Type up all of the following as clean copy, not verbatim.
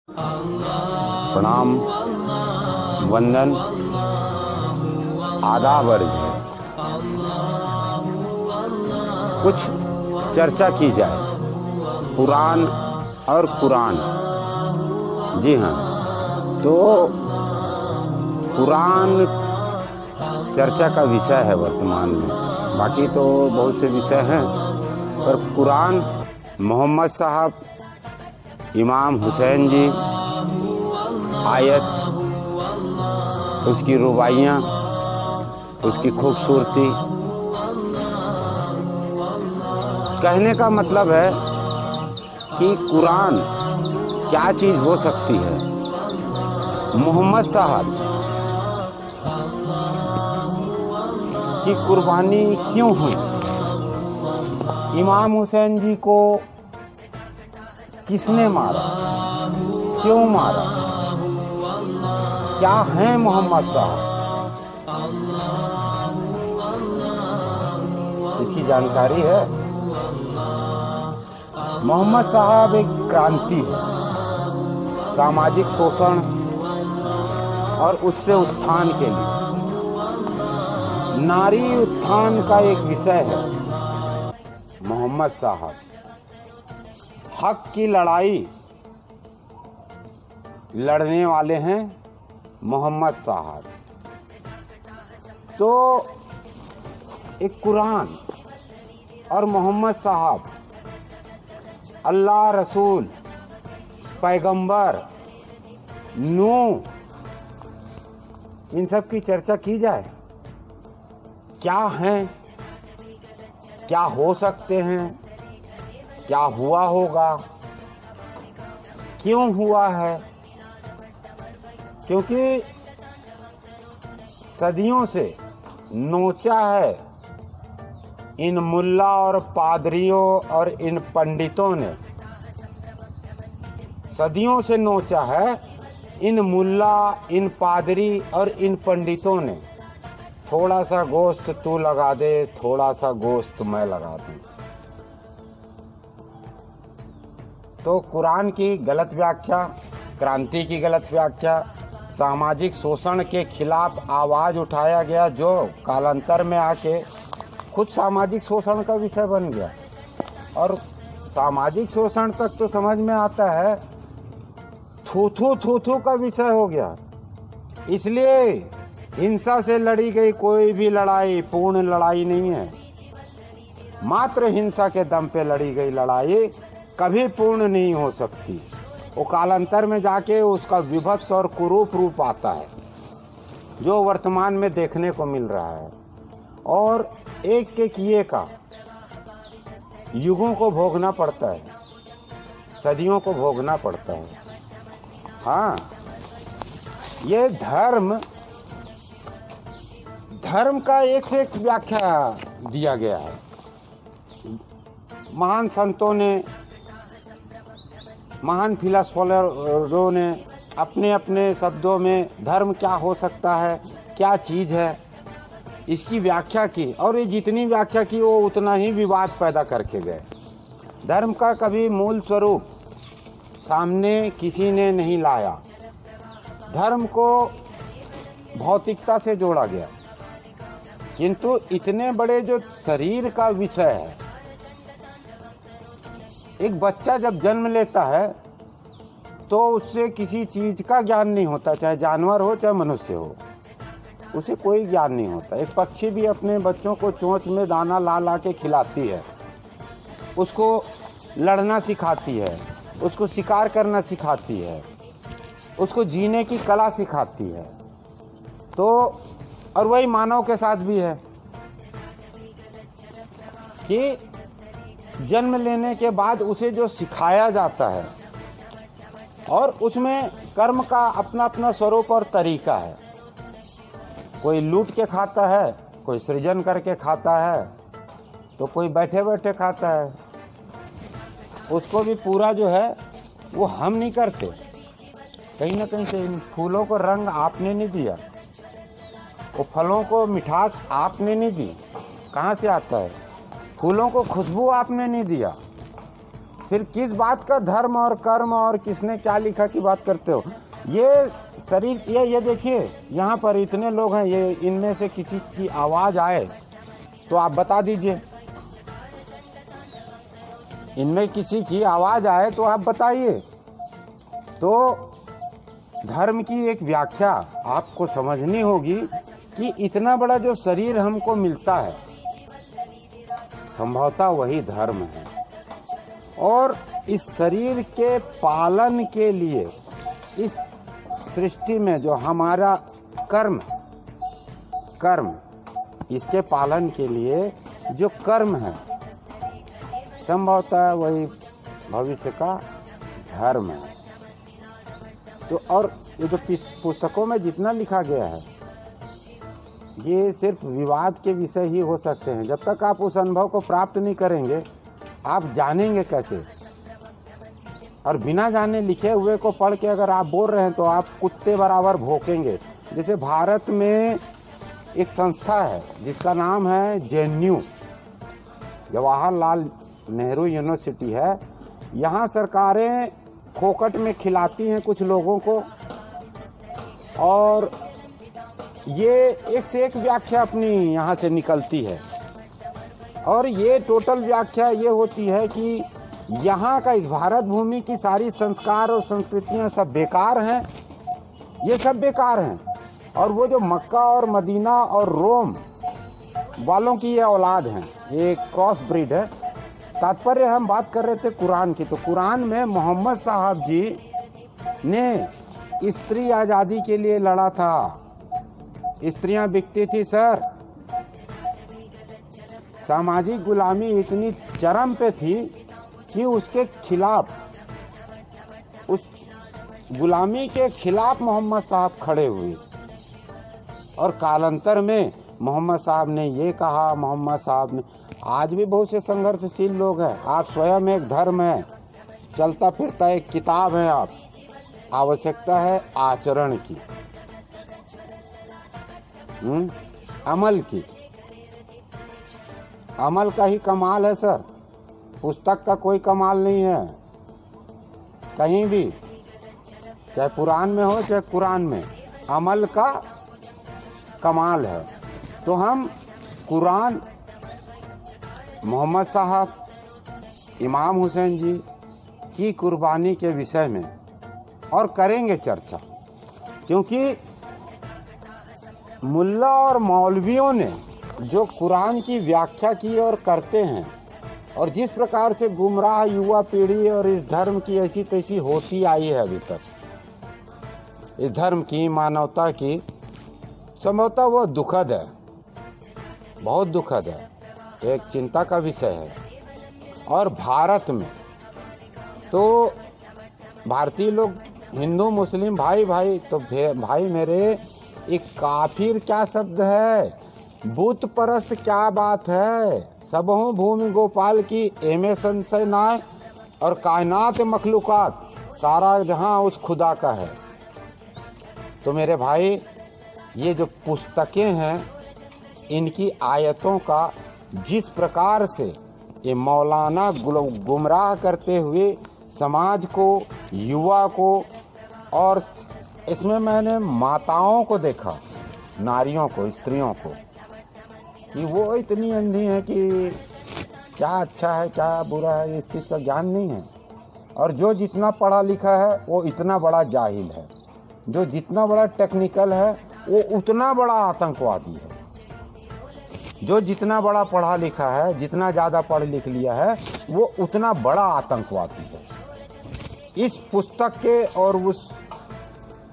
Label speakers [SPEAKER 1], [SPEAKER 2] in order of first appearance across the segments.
[SPEAKER 1] प्रणाम, वंदन, आदाब अर्ज है। कुछ चर्चा की जाए पुराण और कुरान। जी हाँ, तो पुराण चर्चा का विषय है वर्तमान में। बाकी तो बहुत से विषय हैं, पर कुरान मोहम्मद साहब, इमाम हुसैन जी, आयत, उसकी रुबाइयाँ, उसकी खूबसूरती। कहने का मतलब है कि कुरान क्या चीज़ हो सकती है। मोहम्मद साहब की कुर्बानी क्यों हुई? इमाम हुसैन जी को किसने मारा, क्यों मारा, क्या हैं मोहम्मद साहब, इसकी जानकारी है। मोहम्मद साहब एक क्रांति है, सामाजिक शोषण और उससे उत्थान के लिए। नारी उत्थान का एक विषय है मोहम्मद साहब। हक की लड़ाई लड़ने वाले हैं मोहम्मद साहब। तो एक कुरान और मोहम्मद साहब, अल्लाह, रसूल, पैगंबर, नूह, इन सब की चर्चा की जाए। क्या हैं, क्या हो सकते हैं, क्या हुआ होगा, क्यों हुआ है? क्योंकि सदियों से नोचा है इन मुल्ला और पादरियों और इन पंडितों ने, सदियों से नोचा है इन मुल्ला, इन पादरी और इन पंडितों ने। थोड़ा सा गोश्त तू लगा दे, थोड़ा सा गोश्त मैं लगा दूं। तो कुरान की गलत व्याख्या, क्रांति की गलत व्याख्या, सामाजिक शोषण के खिलाफ आवाज़ उठाया गया, जो कालांतर में आके खुद सामाजिक शोषण का विषय बन गया। और सामाजिक शोषण तक तो समझ में आता है, थू का विषय हो गया। इसलिए हिंसा से लड़ी गई कोई भी लड़ाई पूर्ण लड़ाई नहीं है। मात्र हिंसा के दम पे लड़ी गई लड़ाई कभी पूर्ण नहीं हो सकती। वो कालांतर में जाके उसका विभत्स और कुरूप रूप आता है, जो वर्तमान में देखने को मिल रहा है। और एक एक ये का युगों को भोगना पड़ता है, सदियों को भोगना पड़ता है। हाँ, ये धर्म का एक से एक व्याख्या दिया गया है। महान संतों ने, महान फिलोसोफरों ने अपने अपने शब्दों में धर्म क्या हो सकता है, क्या चीज़ है, इसकी व्याख्या की। और ये जितनी व्याख्या की वो उतना ही विवाद पैदा करके गए। धर्म का कभी मूल स्वरूप सामने किसी ने नहीं लाया। धर्म को भौतिकता से जोड़ा गया, किंतु इतने बड़े जो शरीर का विषय है, एक बच्चा जब जन्म लेता है तो उससे किसी चीज़ का ज्ञान नहीं होता, चाहे जानवर हो चाहे मनुष्य हो, उसे कोई ज्ञान नहीं होता। एक पक्षी भी अपने बच्चों को चोंच में दाना ला ला के खिलाती है, उसको लड़ना सिखाती है, उसको शिकार करना सिखाती है, उसको जीने की कला सिखाती है। तो और वही मानव के साथ भी है कि जन्म लेने के बाद उसे जो सिखाया जाता है, और उसमें कर्म का अपना अपना स्वरूप और तरीका है। कोई लूट के खाता है, कोई सृजन करके खाता है, तो कोई बैठे बैठे खाता है। उसको भी पूरा जो है वो हम नहीं करते। कहीं ना कहीं से इन फूलों को रंग आपने नहीं दिया, वो फलों को मिठास आपने नहीं दी। कहाँ से आता है? फूलों को खुशबू आपने नहीं दिया। फिर किस बात का धर्म और कर्म और किसने क्या लिखा की बात करते हो? ये शरीर, ये देखिए यहाँ पर इतने लोग हैं, ये इनमें से किसी की आवाज़ आए तो आप बता दीजिए, इनमें किसी की आवाज़ आए तो आप बताइए। तो धर्म की एक व्याख्या आपको समझनी होगी कि इतना बड़ा जो शरीर हमको मिलता है, संभवतः वही धर्म है। और इस शरीर के पालन के लिए, इस सृष्टि में जो हमारा कर्म इसके पालन के लिए जो कर्म है, संभवतः वही भविष्य का धर्म है। तो और ये जो पुस्तकों में जितना लिखा गया है, ये सिर्फ विवाद के विषय ही हो सकते हैं। जब तक आप उस अनुभव को प्राप्त नहीं करेंगे, आप जानेंगे कैसे? और बिना जाने लिखे हुए को पढ़ के अगर आप बोल रहे हैं तो आप कुत्ते बराबर भौंकेंगे। जैसे भारत में एक संस्था है जिसका नाम है JNU, जवाहरलाल नेहरू यूनिवर्सिटी है। यहाँ सरकारें फोकट में खिलाती हैं कुछ लोगों को, और ये एक से एक व्याख्या अपनी यहाँ से निकलती है। और ये टोटल व्याख्या ये होती है कि यहाँ का, इस भारत भूमि की सारी संस्कार और संस्कृतियाँ सब बेकार हैं, ये सब बेकार हैं। और वो जो मक्का और मदीना और रोम वालों की ये औलाद हैं, ये क्रॉस ब्रीड है। तात्पर्य हम बात कर रहे थे कुरान की, तो कुरान में मोहम्मद साहब जी ने स्त्री आज़ादी के लिए लड़ा था। स्त्रियां बिकती थी सर, सामाजिक गुलामी इतनी चरम पे थी कि उसके खिलाफ, उस गुलामी के खिलाफ मोहम्मद साहब खड़े हुए। और कालांतर में मोहम्मद साहब ने ये कहा, मोहम्मद साहब ने, आज भी बहुत से संघर्षशील लोग हैं। आप स्वयं एक धर्म है, चलता फिरता एक किताब है आप। आवश्यकता है आचरण की, अमल की। अमल का ही कमाल है सर, पुस्तक का कोई कमाल नहीं है कहीं भी, चाहे पुराण में हो चाहे कुरान में, अमल का कमाल है। तो हम कुरान, मोहम्मद साहब, इमाम हुसैन जी की कुर्बानी के विषय में और करेंगे चर्चा, क्योंकि मुल्ला और मौलवियों ने जो कुरान की व्याख्या की और करते हैं, और जिस प्रकार से गुमराह युवा पीढ़ी और इस धर्म की ऐसी तैसी होती आई है अभी तक, इस धर्म की, मानवता की, संभवतः वो दुखद है, बहुत दुखद है, एक चिंता का विषय है। और भारत में तो भारतीय लोग, हिंदू मुस्लिम भाई भाई, तो भाई मेरे, एक काफिर क्या शब्द है, बुत परस्त क्या बात है, सबहु भूमि गोपाल की एमे संशय नाय, और कायनात मखलूकात सारा जहां उस खुदा का है। तो मेरे भाई, ये जो पुस्तकें हैं, इनकी आयतों का जिस प्रकार से ये मौलाना गुमराह करते हुए समाज को, युवा को, और इसमें मैंने माताओं को देखा, नारियों को, स्त्रियों को, कि वो इतनी अंधी है कि क्या अच्छा है क्या बुरा है इस चीज़ का ज्ञान नहीं है। और जो जितना पढ़ा लिखा है वो इतना बड़ा जाहिल है, जो जितना बड़ा टेक्निकल है वो उतना बड़ा आतंकवादी है। जो जितना बड़ा पढ़ा लिखा है, जितना ज़्यादा पढ़ लिख लिया है, वो उतना बड़ा आतंकवादी है। इस पुस्तक के और उस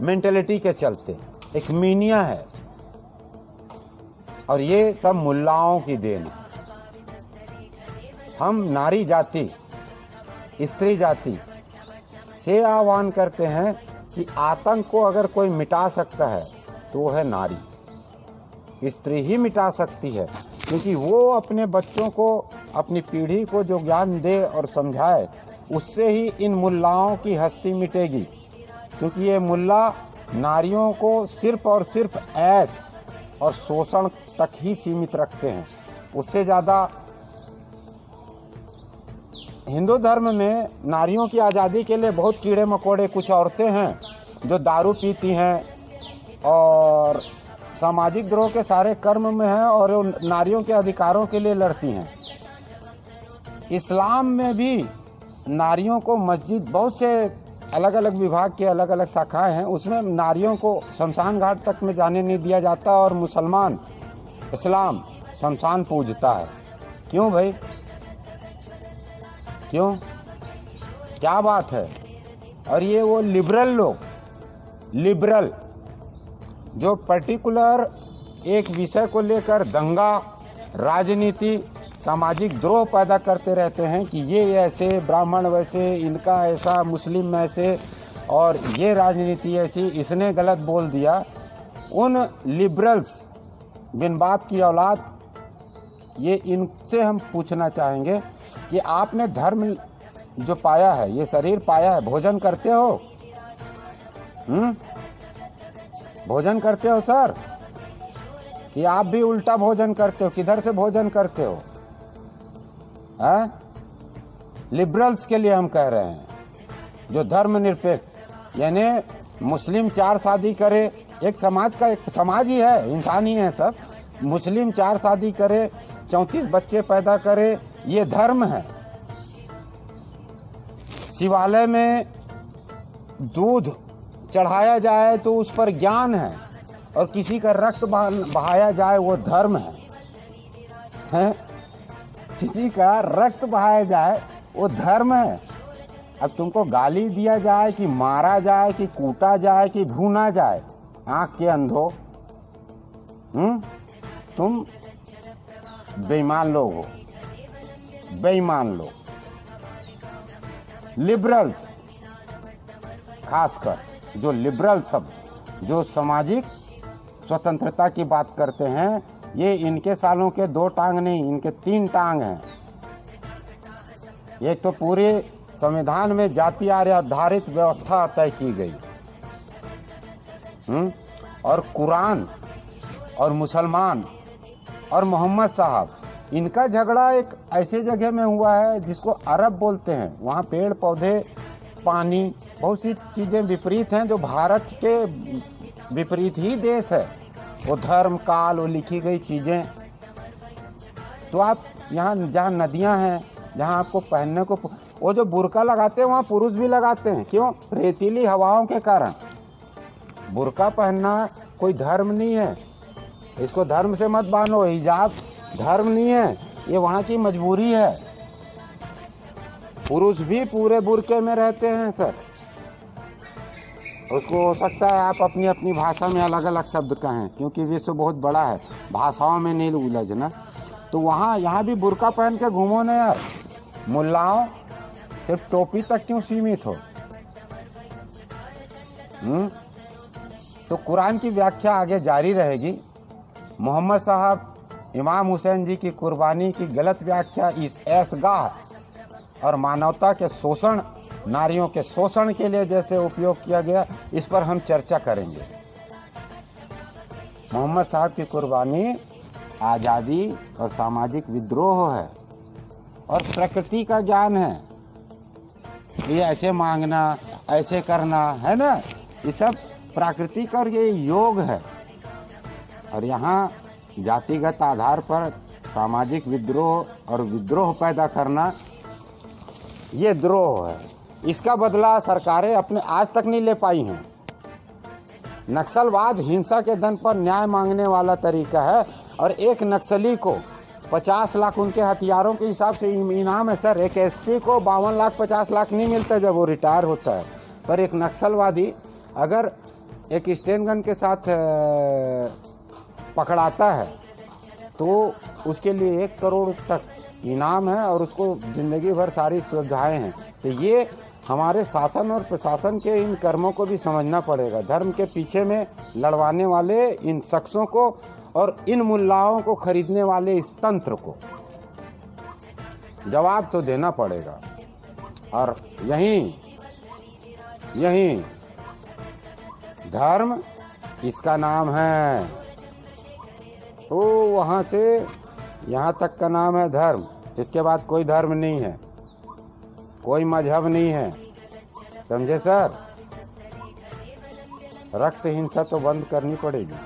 [SPEAKER 1] मेंटेलिटी के चलते एक मीनिया है, और ये सब मुल्लाओं की देन है। हम नारी जाति, स्त्री जाति से आह्वान करते हैं कि आतंक को अगर कोई मिटा सकता है तो वो है नारी। स्त्री ही मिटा सकती है, क्योंकि वो अपने बच्चों को, अपनी पीढ़ी को जो ज्ञान दे और समझाए, उससे ही इन मुल्लाओं की हस्ती मिटेगी। क्योंकि ये मुल्ला नारियों को सिर्फ और सिर्फ ऐश और शोषण तक ही सीमित रखते हैं, उससे ज़्यादा हिंदू धर्म में नारियों की आज़ादी के लिए बहुत कीड़े मकोड़े कुछ औरतें हैं जो दारू पीती हैं और सामाजिक द्रोह के सारे कर्म में हैं और नारियों के अधिकारों के लिए लड़ती हैं। इस्लाम में भी नारियों को मस्जिद, बहुत से अलग अलग विभाग के अलग अलग शाखाएं हैं, उसमें नारियों को शमशान घाट तक में जाने नहीं दिया जाता और मुसलमान इस्लाम शमशान पूजता है। क्यों भाई, क्यों, क्या बात है? और ये वो लिबरल लोग, लिबरल जो पर्टिकुलर एक विषय को लेकर दंगा, राजनीति, सामाजिक द्रोह पैदा करते रहते हैं कि ये ऐसे, ब्राह्मण वैसे, इनका ऐसा, मुस्लिम ऐसे, और ये राजनीति ऐसी, इसने गलत बोल दिया। उन लिबरल्स, बिन बाप की औलाद, ये इनसे हम पूछना चाहेंगे कि आपने धर्म जो पाया है, ये शरीर पाया है, भोजन करते हो? भोजन करते हो सर? कि आप भी उल्टा भोजन करते हो? किधर से भोजन करते हो? लिबरल्स के लिए हम कह रहे हैं, जो धर्मनिरपेक्ष, यानी मुस्लिम 4 शादी करे, एक समाज का, एक समाज ही है, इंसान ही है सब, मुस्लिम 4 शादी करे, 34 बच्चे पैदा करे, ये धर्म है। शिवालय में दूध चढ़ाया जाए तो उस पर ज्ञान है, और किसी का रक्त बहाया जाए वो धर्म है? किसी का रक्त बहाया जाए वो धर्म है। अब तुमको गाली दिया जाए कि मारा जाए कि कूटा जाए कि भूना जाए, आंख के अंधो, तुम बेईमान लोग हो, बेईमान लोग। लिबरल्स, खासकर जो लिबरल सब, जो सामाजिक स्वतंत्रता की बात करते हैं, ये इनके सालों के 2 टांग नहीं, इनके 3 टांग हैं। एक तो पूरे संविधान में जाति आधारित व्यवस्था तय की गई, और कुरान और मुसलमान और मोहम्मद साहब, इनका झगड़ा एक ऐसे जगह में हुआ है जिसको अरब बोलते हैं। वहाँ पेड़ पौधे, पानी, बहुत सी चीज़ें विपरीत हैं, जो भारत के विपरीत ही देश है। वो धर्म, काल, वो लिखी गई चीज़ें। तो आप यहाँ जहाँ नदियाँ हैं, जहाँ आपको पहनने को, वो जो बुर्का लगाते हैं वहाँ पुरुष भी लगाते हैं। क्यों? रेतीली हवाओं के कारण। बुर्का पहनना कोई धर्म नहीं है, इसको धर्म से मत बांधो। हिजाब धर्म नहीं है, ये वहाँ की मजबूरी है। पुरुष भी पूरे बुर्के में रहते हैं सर। उसको हो सकता है आप अपनी अपनी भाषा में अलग अलग शब्द कहें, क्योंकि विश्व बहुत बड़ा है, भाषाओं में नहीं उलझना। तो वहाँ यहाँ भी बुर्का पहन के घूमो ना यार। मुल्लाओं, सिर्फ टोपी तक क्यों सीमित हो? तो कुरान की व्याख्या आगे जारी रहेगी। मोहम्मद साहब, इमाम हुसैन जी की कुर्बानी की गलत व्याख्या इस ऐशगाह और मानवता के शोषण, नारियों के शोषण के लिए जैसे उपयोग किया गया, इस पर हम चर्चा करेंगे। मोहम्मद साहब की कुर्बानी आज़ादी और सामाजिक विद्रोह है, और प्रकृति का ज्ञान है। ये ऐसे मांगना, ऐसे करना है ना, ये सब प्राकृतिक और ये योग है। और यहाँ जातिगत आधार पर सामाजिक विद्रोह और विद्रोह पैदा करना, ये द्रोह है। इसका बदला सरकारें अपने आज तक नहीं ले पाई हैं। नक्सलवाद हिंसा के दम पर न्याय मांगने वाला तरीका है, और एक नक्सली को 50 लाख उनके हथियारों के हिसाब से इनाम है सर। एक एसपी को 52 लाख 50 लाख नहीं मिलता जब वो रिटायर होता है, पर एक नक्सलवादी अगर एक स्टेन गन के साथ पकड़ाता है तो उसके लिए 1 करोड़ तक इनाम है, और उसको ज़िंदगी भर सारी सुविधाएं हैं। तो ये हमारे शासन और प्रशासन के इन कर्मों को भी समझना पड़ेगा। धर्म के पीछे में लड़वाने वाले इन शख्सों को और इन मुल्लाओं को खरीदने वाले इस तंत्र को जवाब तो देना पड़ेगा। और यहीं धर्म इसका नाम है। तो वहाँ से यहाँ तक का नाम है धर्म, इसके बाद कोई धर्म नहीं है। कोई मजहब नहीं है, समझे सर। रक्त हिंसा तो बंद करनी पड़ेगी।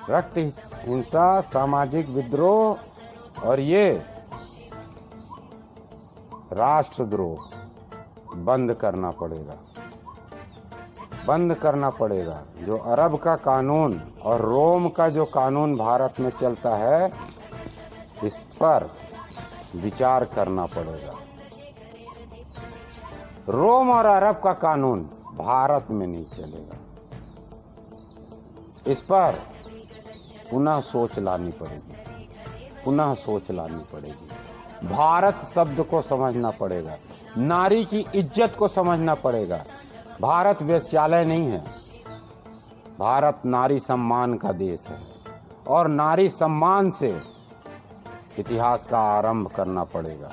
[SPEAKER 1] रक्त हिंसा, सामाजिक विद्रोह और ये राष्ट्रद्रोह बंद करना पड़ेगा, बंद करना पड़ेगा। जो अरब का कानून और रोम का जो कानून भारत में चलता है, इस पर विचार करना पड़ेगा। रोम और अरब का कानून भारत में नहीं चलेगा, इस पर पुनः सोच लानी पड़ेगी, पुनः सोच लानी पड़ेगी। भारत शब्द को समझना पड़ेगा, नारी की इज्जत को समझना पड़ेगा। भारत वेश्यालय नहीं है, भारत नारी सम्मान का देश है और नारी सम्मान से इतिहास का आरंभ करना पड़ेगा।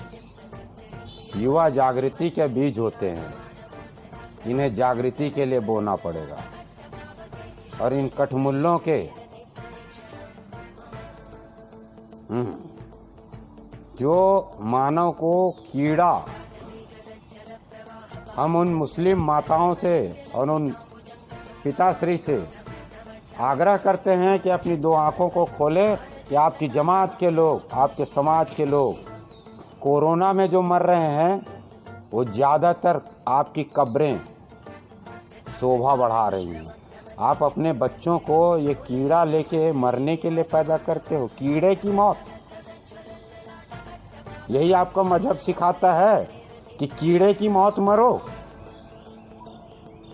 [SPEAKER 1] युवा जागृति के बीज होते हैं, इन्हें जागृति के लिए बोना पड़ेगा और इन कठमुल्लों के जो मानव को कीड़ा, हम उन मुस्लिम माताओं से और उन पिताश्री से आग्रह करते हैं कि अपनी दो आंखों को खोलें कि आपकी जमात के लोग, आपके समाज के लोग कोरोना में जो मर रहे हैं, वो ज़्यादातर आपकी कब्रें शोभा बढ़ा रही हैं। आप अपने बच्चों को ये कीड़ा लेके मरने के लिए पैदा करते हो, कीड़े की मौत। यही आपका मजहब सिखाता है कि कीड़े की मौत मरो।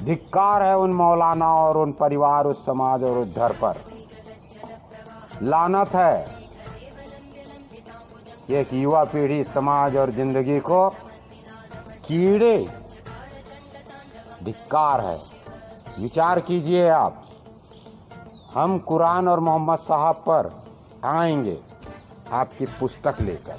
[SPEAKER 1] धिक्कार है उन मौलाना और उन परिवार, उस समाज और उस घर पर। लानत है एक युवा पीढ़ी, समाज और जिंदगी को कीड़े, धिक्कार है। विचार कीजिए आप। हम कुरान और मोहम्मद साहब पर आएंगे आपकी पुस्तक लेकर।